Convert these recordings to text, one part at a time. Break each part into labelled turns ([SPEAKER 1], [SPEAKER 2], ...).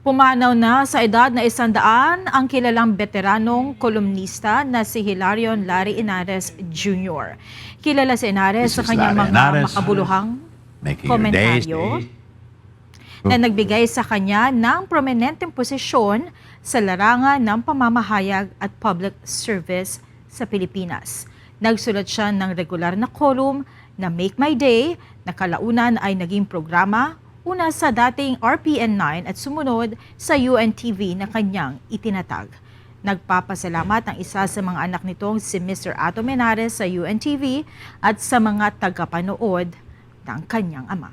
[SPEAKER 1] Pumanaw na sa edad na 100 ang kilalang veteranong kolumnista na si Hilarion Larry Henares Jr. Kilala si Henares sa kanyang mga makabuluhang komentaryo na nagbigay sa kanya ng prominenteng posisyon sa larangan ng pamamahayag at public service sa Pilipinas. Nagsulat siya ng regular na column na Make My Day na kalaunan ay naging programa, una sa dating RPN9 at sumunod sa UNTV na kanyang itinatag. Nagpapasalamat ang isa sa mga anak nitong si Mr. Atom Henares sa UNTV at sa mga tagapanood ng kanyang ama.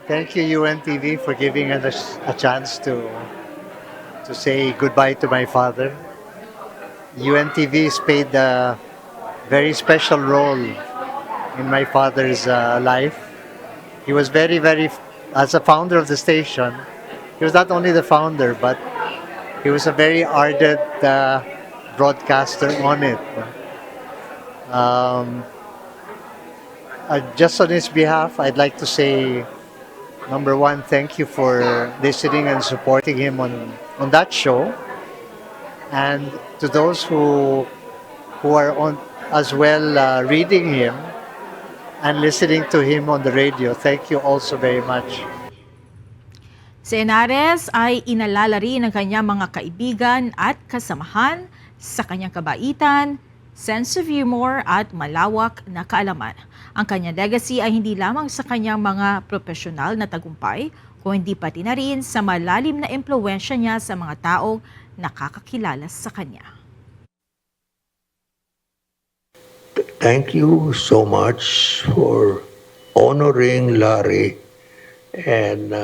[SPEAKER 2] Thank you, UNTV, for giving us a chance to say goodbye to my father. UNTV has played a very special role in my father's life. He was as a founder of the station, he was not only the founder, but he was a very ardent broadcaster on it. Just on his behalf, I'd like to say, number one, thank you for listening and supporting him on that show. And to those who are on as well reading him and listening to him on the radio, thank you also very much.
[SPEAKER 1] Si Henares ay inalala rin ng kanyang mga kaibigan at kasamahan sa kanyang kabaitan, sense of humor at malawak na kaalaman. Ang kanyang legacy ay hindi lamang sa kanyang mga profesional na tagumpay, kundi pati na rin sa malalim na impluwensya niya sa mga taong nakakakilala sa kanya.
[SPEAKER 3] Thank you so much for honoring Larry, and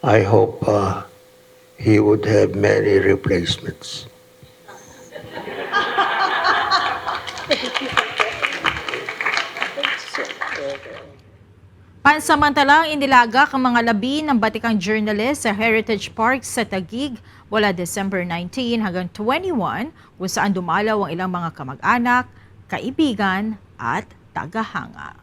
[SPEAKER 3] I hope he would have many replacements.
[SPEAKER 1] Pansamantalang inilagak ang mga labi ng batikang journalist sa Heritage Park sa Taguig mula December 19 hanggang 21, kung saan dumalaw ang ilang mga kamag-anak, kaibigan at tagahanga.